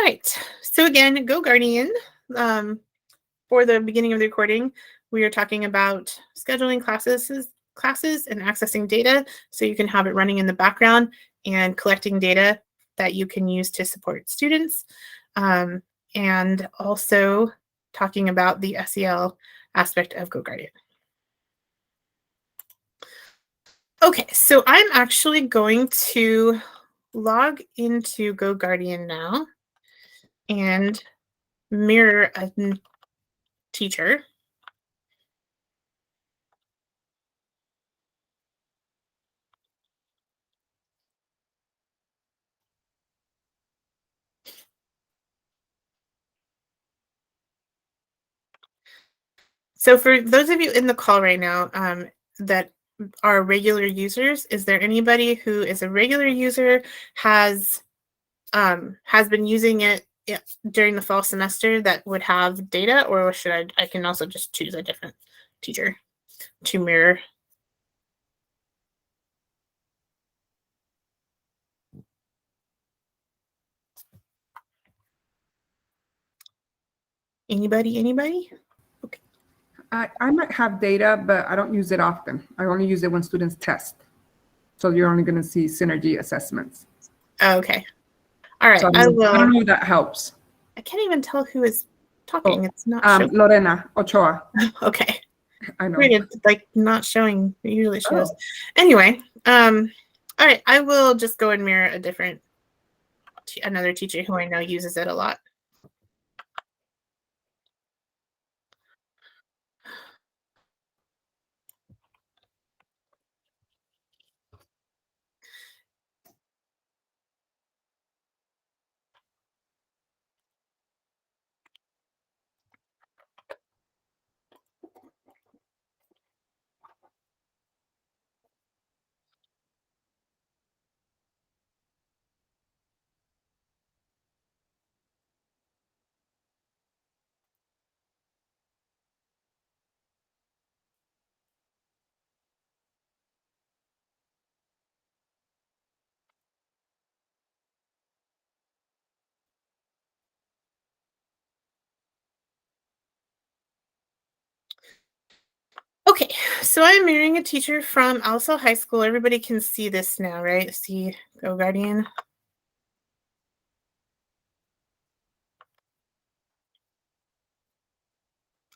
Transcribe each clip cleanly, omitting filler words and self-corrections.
right, so again, GoGuardian. For the beginning of the recording, we are talking about scheduling classes and accessing data so you can have it running in the background and collecting data that you can use to support students. And also talking about the SEL aspect of GoGuardian. Okay, so I'm actually going to log into GoGuardian now and mirror a teacher. So for those of you in the call right now that are regular users, is there anybody who is a regular user, has been using it during the fall semester that would have data, or should I can also just choose a different teacher to mirror? Anybody? Okay. I might have data, but I don't use it often. I only use it when students test. So you're only going to see synergy assessments. Okay. All right. So I don't know if that helps. I can't even tell who is talking. It's not showing. Lorena Ochoa. Okay. I know. Weird, it's like not showing. It usually shows. Anyway, all right. I will just go and mirror a different, another teacher who I know uses it a lot. Okay, so I'm mirroring a teacher from Alisal High School. Everybody can see this now, right? See GoGuardian.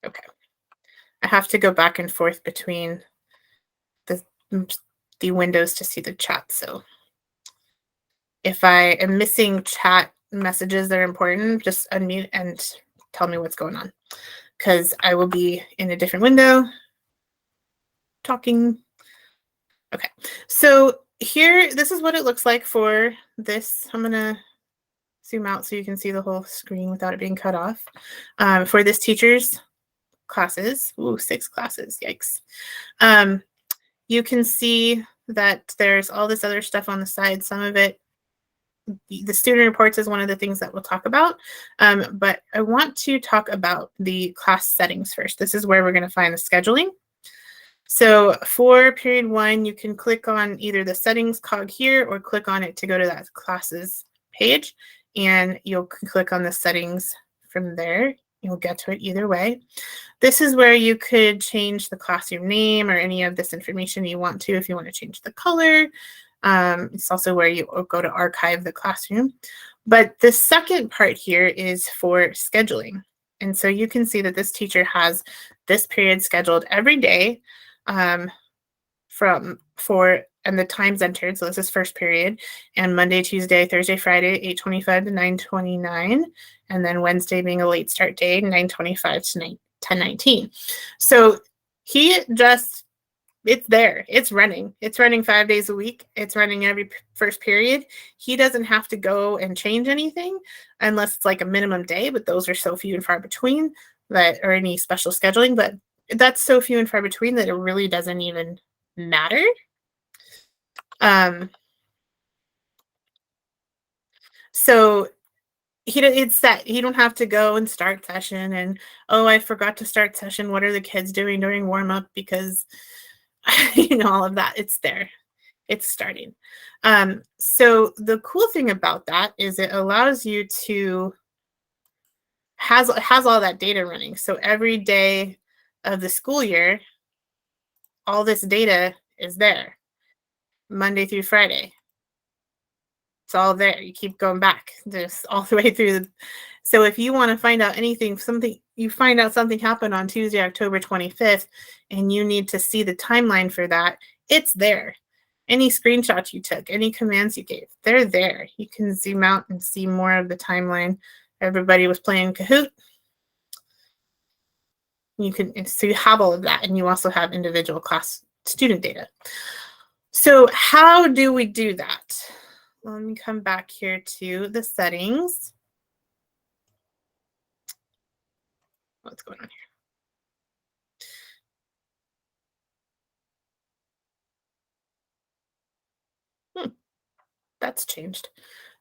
Okay. I have to go back and forth between the windows to see the chat. So if I am missing chat messages that are important, just unmute and tell me what's going on, because I will be in a different window talking. Okay, so here, this is what it looks like for this. I'm gonna zoom out so you can see the whole screen without it being cut off. For this teacher's classes, 6 classes, yikes. You can see that there's all this other stuff on the side. Some of it, the student reports is one of the things that we'll talk about, but I want to talk about the class settings first. This is where we're going to find the scheduling. So for period 1, you can click on either the settings cog here or click on it to go to that classes page, and you'll click on the settings from there. You'll get to it either way. This is where you could change the classroom name or any of this information you want to, if you want to change the color. It's also where you go to archive the classroom. But the second part here is for scheduling. And so you can see that this teacher has this period scheduled every day and the times entered. So this is first period, and Monday, Tuesday, Thursday, Friday, 8:25 to 9:29, and then Wednesday being a late start day, 9:25 to 10:19. So it's there. It's running. It's running 5 days a week. It's running every first period. He doesn't have to go and change anything unless it's like a minimum day, but those are so few and far between or any special scheduling, but that's so few and far between that it really doesn't even matter. So it's that he don't have to go and start session and, oh, I forgot to start session. What are the kids doing during warm up? Because all of that, it's there. It's starting. So the cool thing about that is it allows you to has all that data running. So every day of the school year, all this data is there, Monday through Friday. It's all there. You keep going back just all the way through. So if you want to find out anything, you find out something happened on Tuesday, October 25th, and you need to see the timeline for that, it's there. Any screenshots you took, any commands you gave, they're there. You can zoom out and see more of the timeline. Everybody was playing Kahoot. So you have all of that, and you also have individual class student data. So how do we do that? Let me come back here to the settings. What's going on here? That's changed.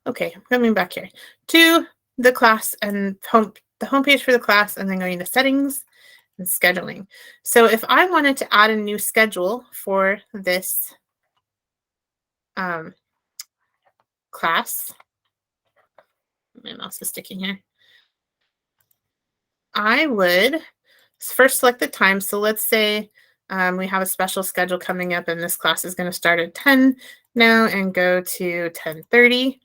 Okay, coming back here to the class and the homepage for the class, and then going to settings and scheduling. So if I wanted to add a new schedule for this class, my mouse is sticking here. I would first select the time. So let's say we have a special schedule coming up, and this class is going to start at 10 now and go to 10:30.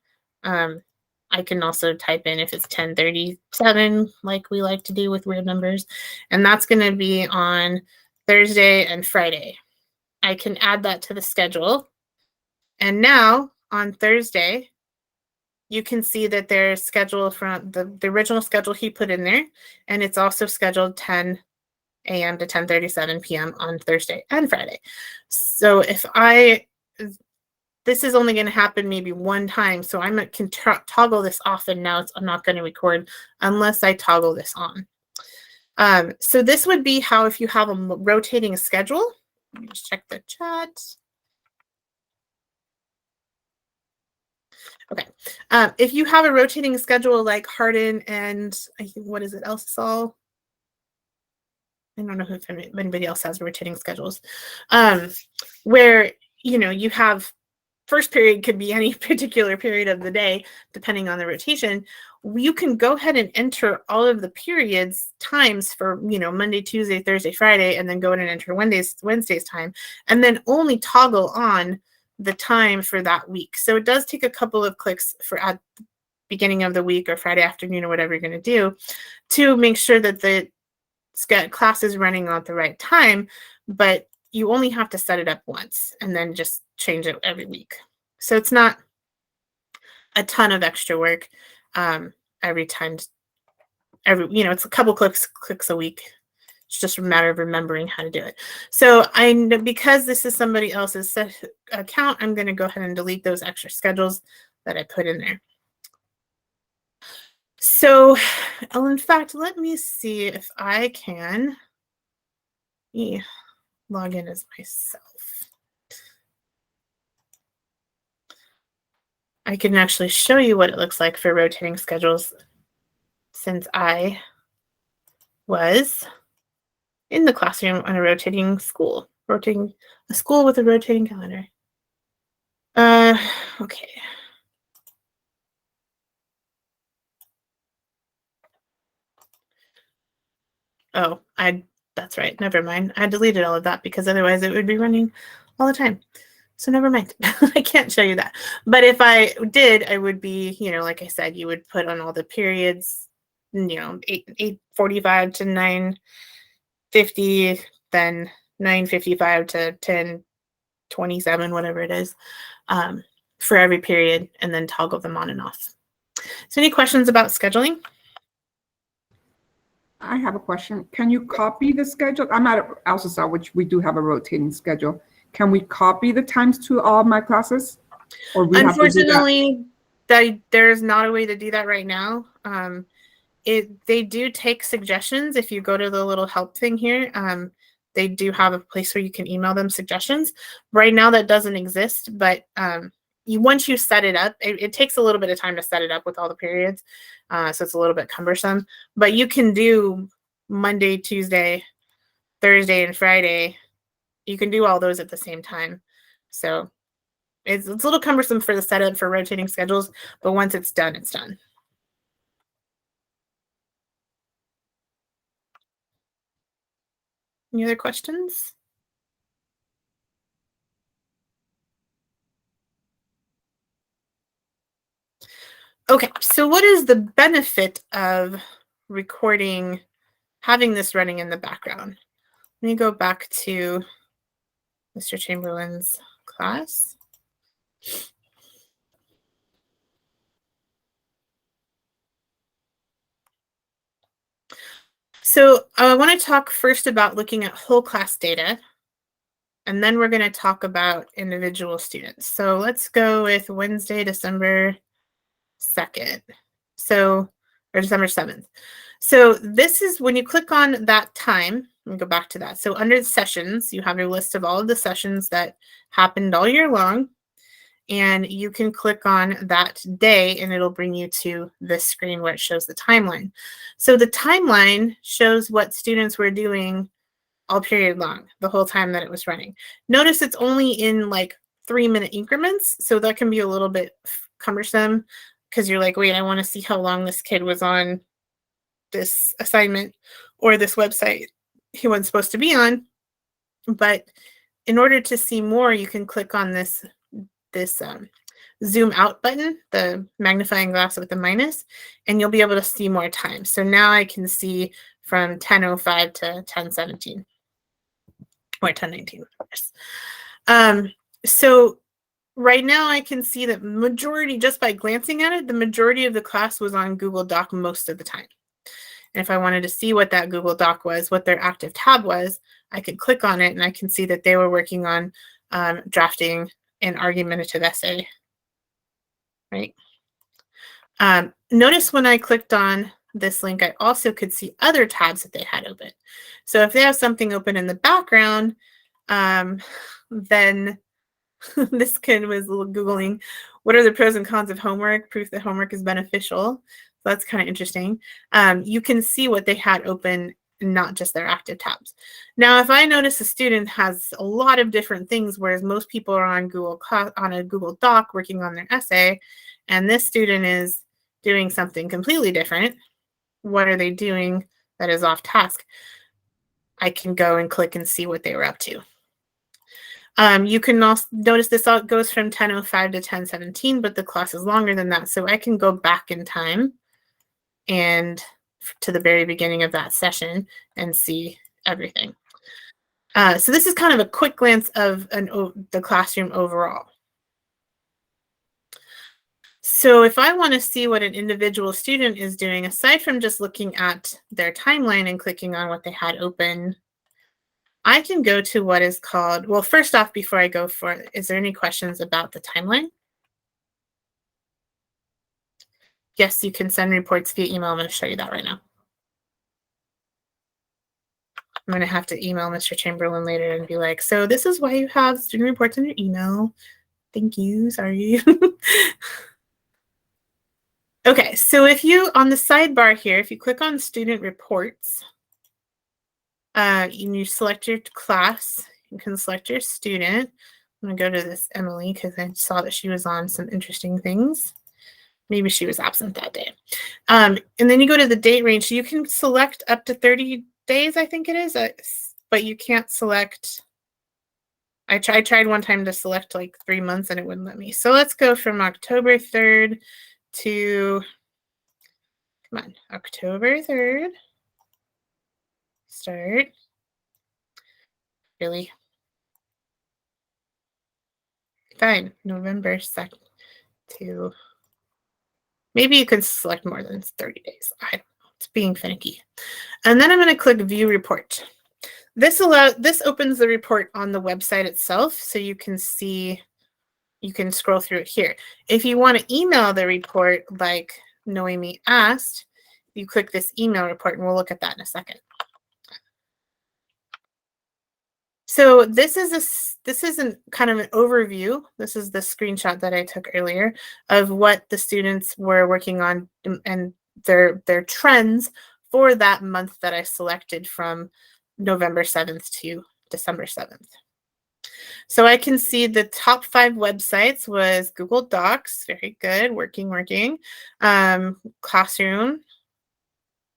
I can also type in if it's 10:37, like we like to do with weird numbers, and that's going to be on Thursday and Friday. I can add that to the schedule, and now on Thursday, you can see that there's schedule from the original schedule he put in there, and it's also scheduled 10 a.m. to 10:37 p.m. on Thursday and Friday. So if this is only going to happen maybe one time, so I can toggle this off, and now I'm not going to record unless I toggle this on. So this would be how, if you have a rotating schedule, let me just check the chat. Okay. If you have a rotating schedule like Hardin and I think, what is it, Elsasol? I don't know if anybody else has rotating schedules, where, you have first period could be any particular period of the day, depending on the rotation. You can go ahead and enter all of the periods times for, Monday, Tuesday, Thursday, Friday, and then go in and enter Wednesday's time, and then only toggle on the time for that week. So it does take a couple of clicks for at the beginning of the week or Friday afternoon or whatever you're going to do to make sure that the class is running at the right time, but you only have to set it up once and then just change it every week. So it's not a ton of extra work every time. It's a couple clicks a week. It's just a matter of remembering how to do it. So because this is somebody else's account, I'm going to go ahead and delete those extra schedules that I put in there. So, in fact, let me see if I can log in as myself. I can actually show you what it looks like for rotating schedules, since I was in the classroom on a school with a rotating calendar. Okay. Oh, that's right. Never mind. I deleted all of that because otherwise it would be running all the time. So never mind. I can't show you that. But if I did, I would be, like I said, you would put on all the periods, 8:45 to 9:50, then 9:55 to 10:27, whatever it is, for every period, and then toggle them on and off. So any questions about scheduling? I have a question. Can you copy the schedule? I'm at Elsasol, which we do have a rotating schedule. Can we copy the times to all of my classes? Or we Unfortunately, there's not a way to do that right now. They do take suggestions. If you go to the little help thing here, they do have a place where you can email them suggestions. Right now that doesn't exist, but once you set it up, it takes a little bit of time to set it up with all the periods. So it's a little bit cumbersome, but you can do Monday, Tuesday, Thursday, and Friday. You can do all those at the same time. So it's a little cumbersome for the setup for rotating schedules, but once it's done, it's done. Any other questions? Okay, so what is the benefit of recording, having this running in the background? Let me go back to Mr. Chamberlain's class. So I want to talk first about looking at whole class data, and then we're going to talk about individual students. So let's go with Wednesday, December 2nd. So, or December 7th. So this is when you click on that time, let me go back to that. So under the sessions, you have your list of all of the sessions that happened all year long. And you can click on that day and it'll bring you to this screen where it shows the timeline. So the timeline shows what students were doing all period long, the whole time that it was running. Notice it's only in like 3-minute increments. So that can be a little bit cumbersome because you're like, wait, I want to see how long this kid was on this assignment or this website he wasn't supposed to be on. But in order to see more, you can click on this zoom out button, the magnifying glass with the minus, and you'll be able to see more time. So now I can see from 10:05 to 10:17 or 10:19. So right now I can see that majority, just by glancing at it, the majority of the class was on Google Doc most of the time. And if I wanted to see what that Google Doc was, what their active tab was, I could click on it and I can see that they were working on drafting an argumentative essay, right? Notice when I clicked on this link, I also could see other tabs that they had open. So if they have something open in the background, then this kid was Googling, what are the pros and cons of homework? Proof that homework is beneficial. So that's kind of interesting. You can see what they had open, not just their active tabs. Now, if I notice a student has a lot of different things, whereas most people are on a Google Doc working on their essay, and this student is doing something completely different, what are they doing that is off task? I can go and click and see what they were up to. You can also notice this all goes from 10:05 to 10:17, but the class is longer than that. So I can go back in time and to the very beginning of that session and see everything. So this is kind of a quick glance of the classroom overall. So if I want to see what an individual student is doing, aside from just looking at their timeline and clicking on what they had open, I can go to what is called, well, first off, before I go for it, is there any questions about the timeline? Yes, you can send reports via email. I'm going to show you that right now. I'm going to have to email Mr. Chamberlain later and be like, so this is why you have student reports in your email. Thank you. Sorry. Okay, so if you, on the sidebar here, if you click on student reports, and you select your class, you can select your student. I'm going to go to this Emily because I saw that she was on some interesting things. Maybe she was absent that day. And then you go to the date range. So you can select up to 30 days, I think it is, but you can't select. I tried one time to select like 3 months and it wouldn't let me. So let's go from October 3rd to, come on, October 3rd. Start. Really? Fine. November 2nd to, maybe you can select more than 30 days. I don't know. It's being finicky. And then I'm going to click View Report. This opens the report on the website itself, so you can see, you can scroll through it here. If you want to email the report like Noemi asked, you click this email report, and we'll look at that in a second. So this isn't kind of an overview. This is the screenshot that I took earlier of what the students were working on and their trends for that month that I selected from November 7th to December 7th. So I can see the top 5 websites was Google Docs, very good, working, Classroom,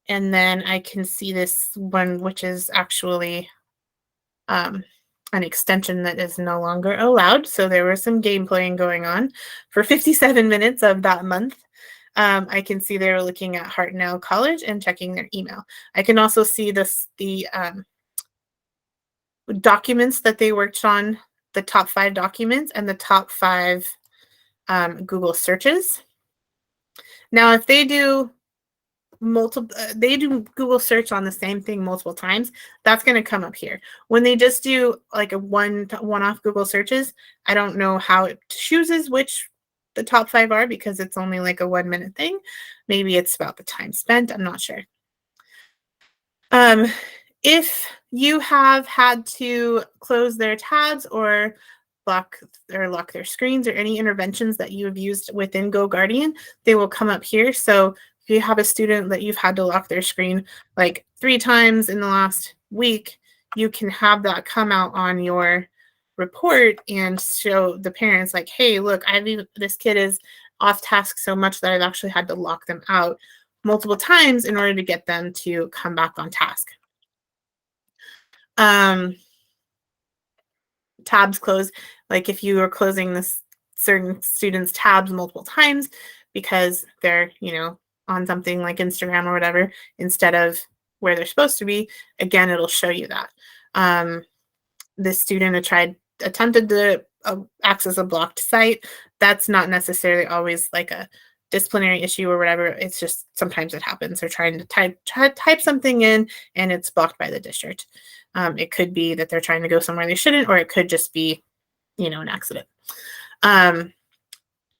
and then I can see this one, which is actually an extension that is no longer allowed. So there was some game playing going on for 57 minutes of that month. I can see they were looking at Hartnell College and checking their email. I can also see the documents that they worked on, the top 5 documents and the top 5 Google searches. Now, if they do Google search on the same thing multiple times, that's going to come up here. When they just do like a one-off Google searches, I don't know how it chooses which the top 5 are because it's only like a 1-minute thing. Maybe it's about the time spent. I'm not sure. If you have had to close their tabs or lock their screens or any interventions that you have used within GoGuardian, they will come up here. So if you have a student that you've had to lock their screen like 3 times in the last week, you can have that come out on your report and show the parents like, hey, look, this kid is off task so much that I've actually had to lock them out multiple times in order to get them to come back on task. Tabs close, like if you are closing this certain students' tabs multiple times because they're, on something like Instagram or whatever, instead of where they're supposed to be, again, it'll show you that. This student attempted to access a blocked site. That's not necessarily always like a disciplinary issue or whatever. It's just sometimes it happens. They're trying to type something in and it's blocked by the district. It could be that they're trying to go somewhere they shouldn't, or it could just be, an accident. And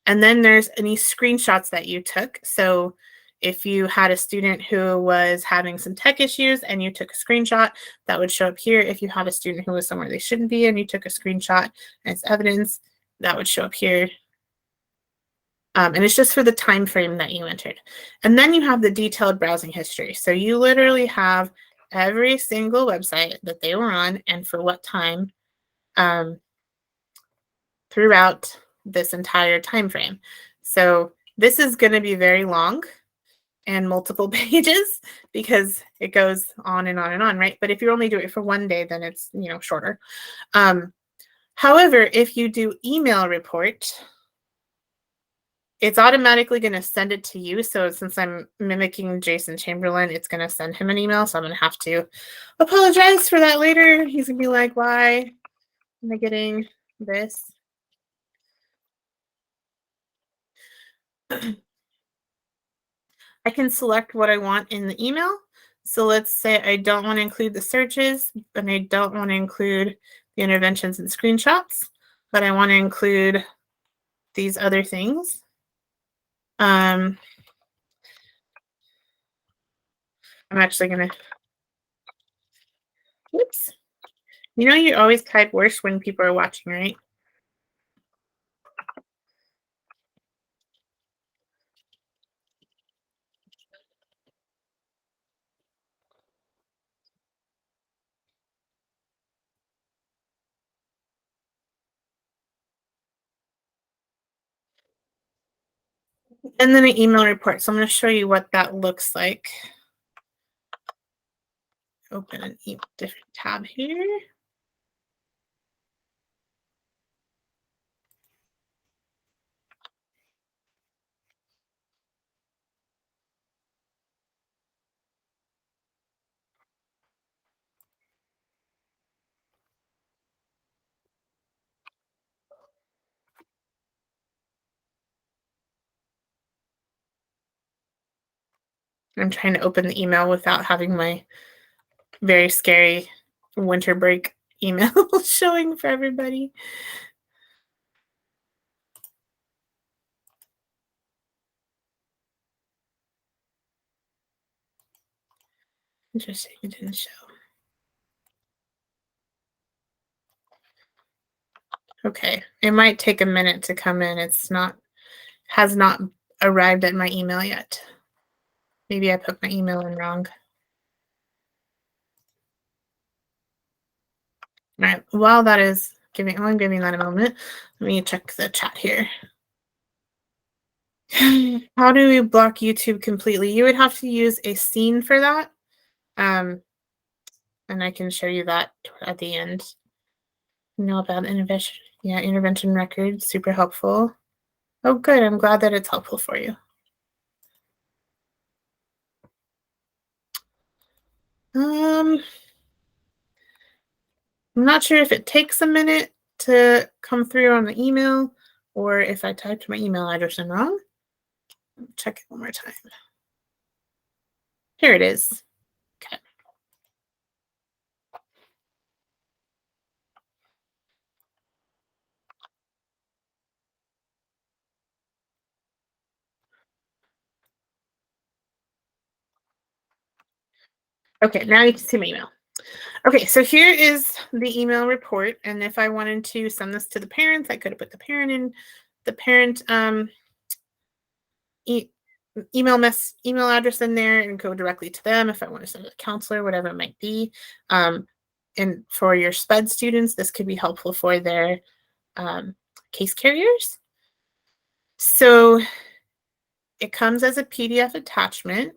then there's any screenshots that you took. So if you had a student who was having some tech issues and you took a screenshot, that would show up here. If you have a student who was somewhere they shouldn't be and you took a screenshot as evidence, that would show up here. And it's just for the time frame that you entered. And then you have the detailed browsing history. So you literally have every single website that they were on and for what time throughout this entire time frame. So this is going to be very long and multiple pages because it goes on and on and on, right? But if you only do it for one day, then it's, shorter. However, if you do email report, it's automatically going to send it to you. So since I'm mimicking Jason Chamberlain, it's going to send him an email. So I'm going to have to apologize for that later. He's going to be like, why am I getting this? I can select what I want in the email. So let's say I don't want to include the searches, and I don't want to include the interventions and screenshots, but I want to include these other things. I'm actually going to, whoops. You always type worse when people are watching, right? And then an email report. So I'm going to show you what that looks like. Open a different tab here. I'm trying to open the email without having my very scary winter break email showing for everybody. Interesting, it didn't show. Okay, it might take a minute to come in. Has not arrived at my email yet. Maybe I put my email in wrong. All right, while that is I'm giving that a moment. Let me check the chat here. How do we block YouTube completely? You would have to use a scene for that. And I can show you that at the end. About intervention. Yeah, intervention records, super helpful. Oh, good. I'm glad that it's helpful for you. I'm not sure if it takes a minute to come through on the email or if I typed my email address in wrong. Check it one more time. Here it is. Okay. Okay, now you can see my email. Okay, so here is the email report. And if I wanted to send this to the parents, I could have put the parent in, the parent email address in there and go directly to them if I want to send it to the counselor, whatever it might be. And for your SPED students, this could be helpful for their case carriers. So it comes as a PDF attachment.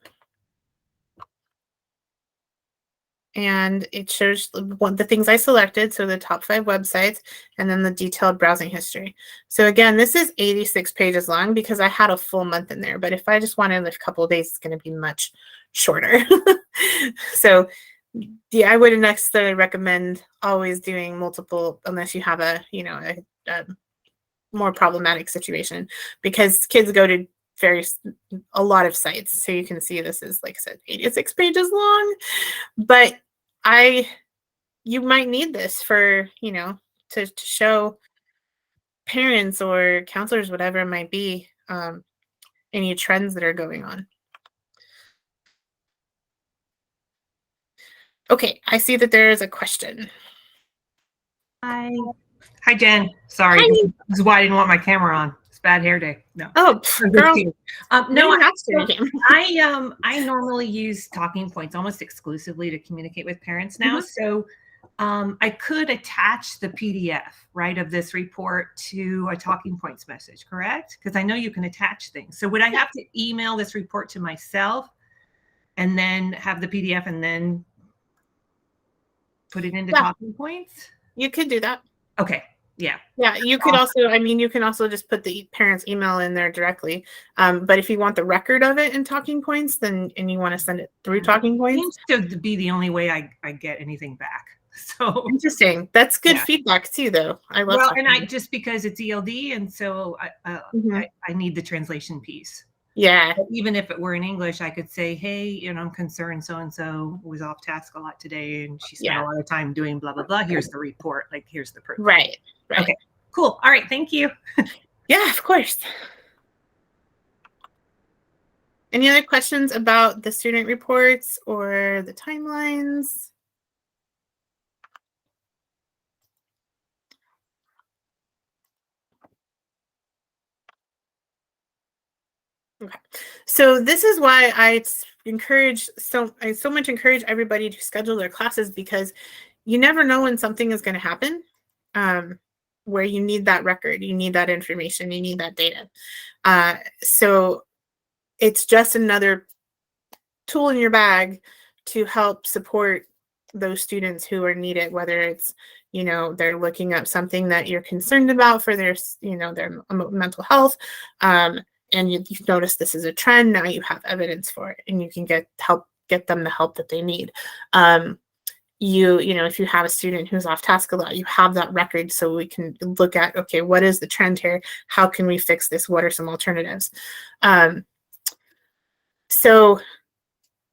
And it shows the things I selected, so the top 5 websites, and then the detailed browsing history. So again, this is 86 pages long because I had a full month in there, but if I just wanted a couple of days, it's going to be much shorter. So yeah, I wouldn't necessarily recommend always doing multiple unless you have a more problematic situation, because kids go to a lot of sites. So you can see this is, like I said, 86 pages long, but you might need this for, to show parents or counselors, whatever it might be, any trends that are going on. Okay, I see that there is a question. Hi, Jen. Sorry, Hi. this is why I didn't want my camera on. It's bad hair day. No. Oh, girl. No, I normally use talking points almost exclusively to communicate with parents now. So I could attach the PDF, right, of this report to a talking points message, correct? Because I know you can attach things. So would I have to email this report to myself and then have the PDF and then put it into talking points? You could do that. Okay. Yeah. Yeah, you could also, you can also just put the parent's email in there directly. But if you want the record of it in talking points, and you want to send it through talking points. It seems to be the only way I get anything back. So interesting. That's good feedback too, though. I love. Well, and I just because it's ELD, and so I need the translation piece. Yeah. But even if it were in English, I could say, hey, I'm concerned so-and-so was off task a lot today and she spent a lot of time doing blah, blah, blah. Here's the report. Like, here's the proof. Right. Okay, cool. All right. Thank you. Yeah, of course. Any other questions about the student reports or the timelines? Okay, so this is why I so much encourage everybody to schedule their classes, because you never know when something is going to happen where you need that record, you need that information, you need that data. So it's just another tool in your bag to help support those students who are needed, whether it's, they're looking up something that you're concerned about for their, their mental health. And you've noticed this is a trend. Now you have evidence for it, and you can get them the help that they need. If you have a student who's off task a lot, you have that record, so we can look at, okay, what is the trend here? How can we fix this? What are some alternatives? So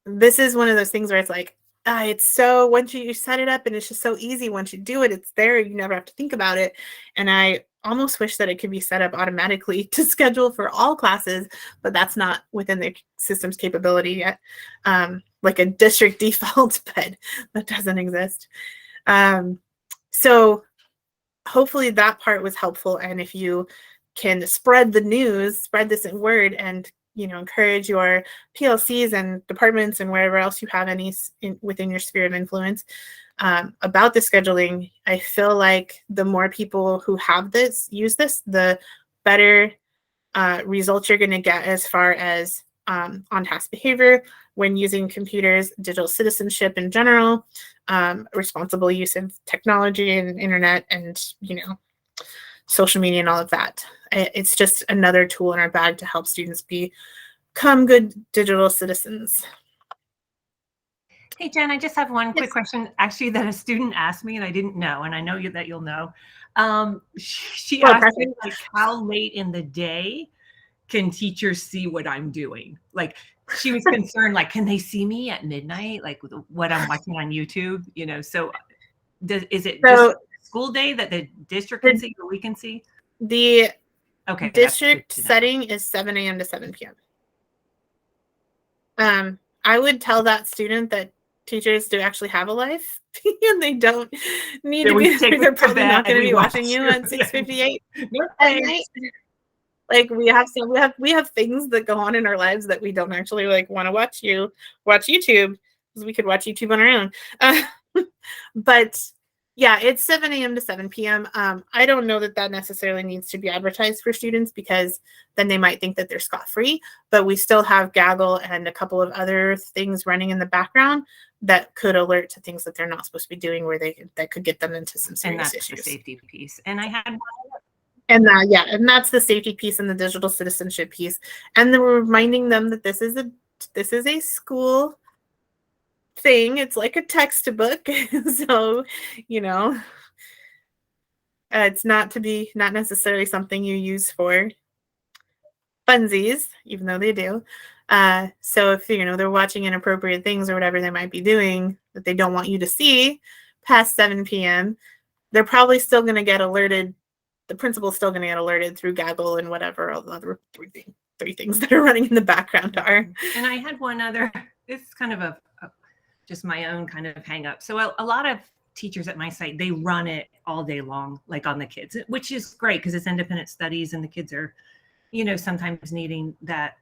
this is one of those things where it's like, it's so, once you set it up, and it's just so easy. Once you do it, it's there. You never have to think about it. And I almost wish that it could be set up automatically to schedule for all classes, but that's not within the system's capability yet. Like a district default, but that doesn't exist. So hopefully that part was helpful. And if you can spread the news, spread this in word, and encourage your PLCs and departments and wherever else you have any within your sphere of influence about the scheduling, I feel like the more people who have use this, the better results you're going to get as far as on-task behavior when using computers, digital citizenship in general, responsible use of technology and internet and, social media and all of that. It's just another tool in our bag to help students become good digital citizens. Hey, Jen, I just have one quick question, actually, that a student asked me, and I didn't know, and I know that you'll know. She asked me, like, how late in the day can teachers see what I'm doing? Like, she was concerned, like, can they see me at midnight, like what I'm watching on YouTube? So is it just school day that the district can see or we can see? The district setting is 7 a.m. to 7 p.m. I would tell that student that teachers do actually have a life and they don't need to be, they're probably not going to be watching you at 6:58 at night. Like we have things that go on in our lives that we don't actually like want to watch YouTube, because we could watch YouTube on our own. But yeah, it's 7 a.m. to 7 p.m. I don't know that necessarily needs to be advertised for students, because then they might think that they're scot-free, but we still have Gaggle and a couple of other things running in the background that could alert to things that they're not supposed to be doing, where that could get them into some serious issues. The safety piece. And I had and that's the safety piece and the digital citizenship piece. And then we're reminding them that this is a school thing. It's like a textbook. So, it's not necessarily something you use for funsies, even though they do. So if they're watching inappropriate things or whatever they might be doing that they don't want you to see past 7 p.m., they're probably still going to get alerted. The principal's still going to get alerted through Gaggle and whatever all the other three things that are running in the background are. And I had one other, it's kind of just my own kind of hang up. So a lot of teachers at my site, they run it all day long, like on the kids, which is great because it's independent studies and the kids are, sometimes needing that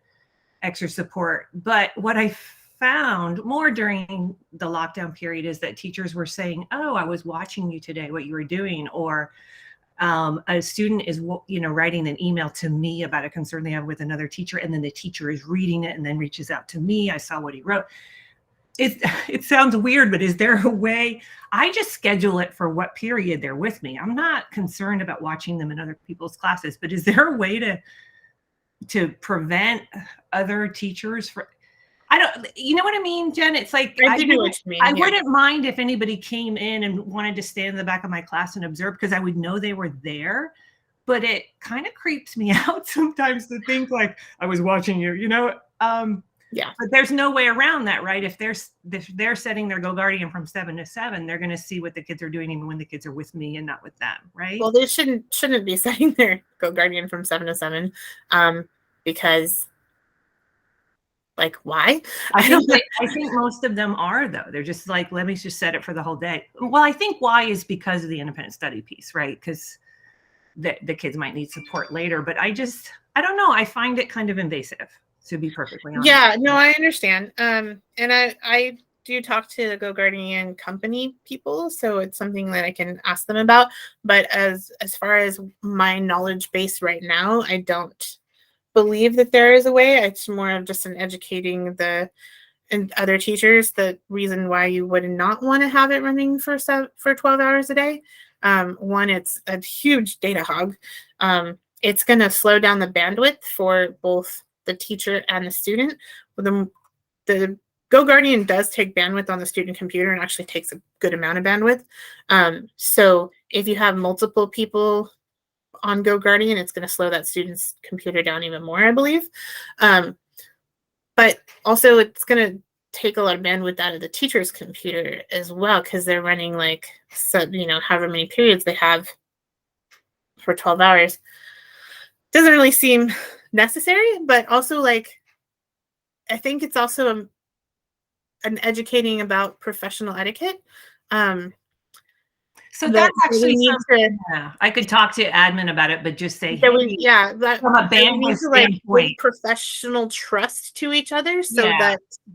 extra support. But what I found more during the lockdown period is that teachers were saying, oh, I was watching you today, what you were doing, or a student is, writing an email to me about a concern they have with another teacher, and then the teacher is reading it and then reaches out to me. I saw what he wrote. It sounds weird, but is there a way? I just schedule it for what period they're with me. I'm not concerned about watching them in other people's classes, but is there a way to prevent other teachers from? You know what I mean, Jen? It's like, I wouldn't mind if anybody came in and wanted to stand in the back of my class and observe, because I would know they were there. But it kind of creeps me out sometimes to think like I was watching you, Yeah. But there's no way around that, right? If they're setting their GoGuardian from 7 to 7, they're going to see what the kids are doing, even when the kids are with me and not with them, right? Well, they shouldn't be setting their GoGuardian from 7 to 7, because. Like, why? I think most of them are, though. They're just like, let me just set it for the whole day. Well, I think why is because of the independent study piece, right? Because the kids might need support later. But I don't know. I find it kind of invasive, to be perfectly honest. Yeah, no, I understand. And I do talk to the GoGuardian company people, so it's something that I can ask them about. But as far as my knowledge base right now, I don't believe that there is a way. It's more of just an educating and other teachers the reason why you would not want to have it running for 12 hours a day. One, it's a huge data hog. It's going to slow down the bandwidth for both the teacher and the student. The GoGuardian does take bandwidth on the student computer and actually takes a good amount of bandwidth. So if you have multiple people on GoGuardian, it's going to slow that student's computer down even more, I believe. But also it's going to take a lot of bandwidth out of the teacher's computer as well, because they're running however many periods they have for 12 hours. Doesn't really seem necessary, but also I think it's also an educating about professional etiquette. So that's actually something. I could talk to admin about it, but just say, from a bandwidth standpoint, professional trust to each other.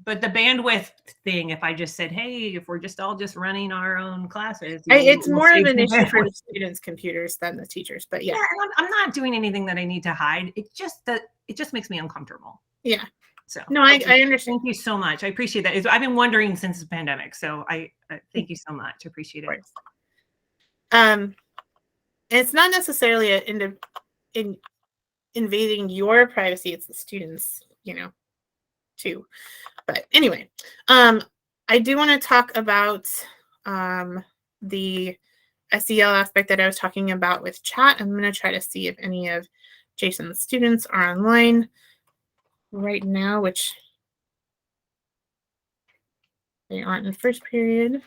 But the bandwidth thing, if I just said, hey, if we're just all running our own classes, it's more of an issue for the students' computers than the teachers. But yeah, I'm not doing anything that I need to hide. It just makes me uncomfortable. Yeah. So no, I understand. Thank you so much. I appreciate that. I've been wondering since the pandemic. So I thank you so much. I appreciate it. It's not necessarily in invading your privacy. It's the students, too. But anyway, I do want to talk about the SEL aspect that I was talking about with chat. I'm going to try to see if any of Jason's students are online right now, which they aren't in first period.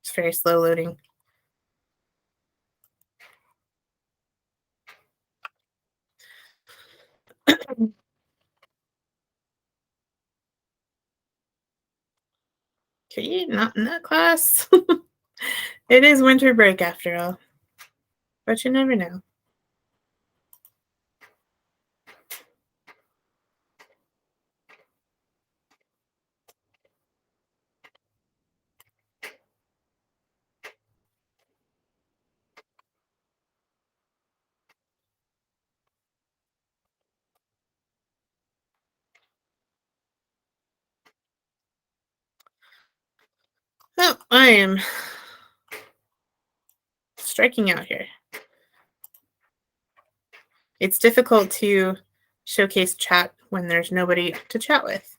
It's very slow loading. Okay, not in that class. It is winter break after all, but you never know. Oh, I am striking out here. It's difficult to showcase chat when there's nobody to chat with.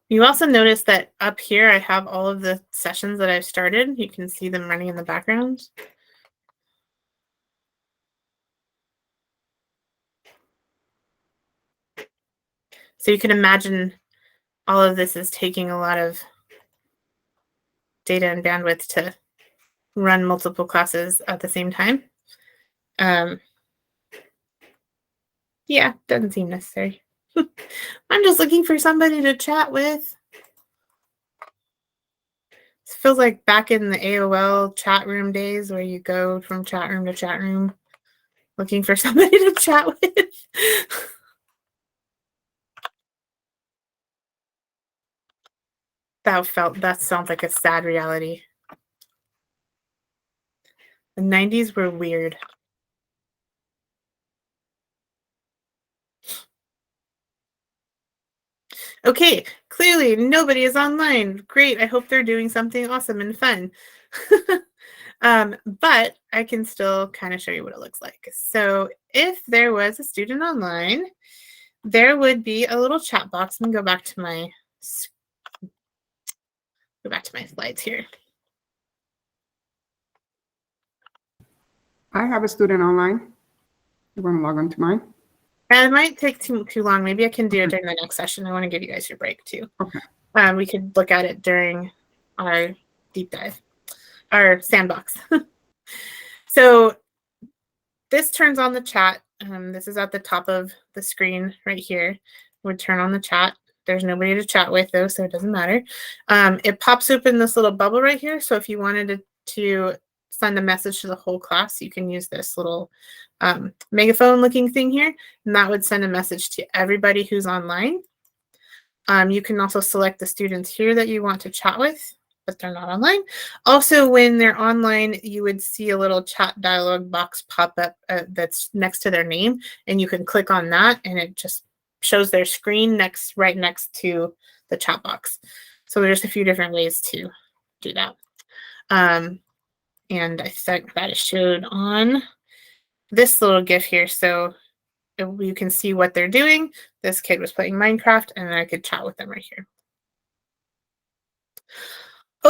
You also notice that up here I have all of the sessions that I've started. You can see them running in the background. So you can imagine all of this is taking a lot of data and bandwidth to run multiple classes at the same time. Yeah, doesn't seem necessary. I'm just looking for somebody to chat with. It feels like back in the AOL chat room days where you go from chat room to chat room looking for somebody to chat with. That sounds like a sad reality. The 90s were weird. Okay, clearly nobody is online. Great. I hope they're doing something awesome and fun. But I can still kind of show you what it looks like. So if there was a student online, there would be a little chat box. Let me go back to my slides here. I have a student online. You want to log on to mine? It might take too long. Maybe I can do it during the next session. I want to give you guys your break too. Okay. We could look at it during our deep dive, our sandbox. So this turns on the chat. This is at the top of the screen right here. Would turn on the chat. There's nobody to chat with though, so it doesn't matter. It pops open this little bubble right here. So if you wanted to send a message to the whole class, you can use this little megaphone looking thing here, and that would send a message to everybody who's online. You can also select the students here that you want to chat with, but they're not online. Also, when they're online, you would see a little chat dialog box pop up that's next to their name, and you can click on that, and it just shows their screen right next to the chat box. So there's a few different ways to do that. And I think that is showed on this little GIF here. So you can see what they're doing. This kid was playing Minecraft, and I could chat with them right here.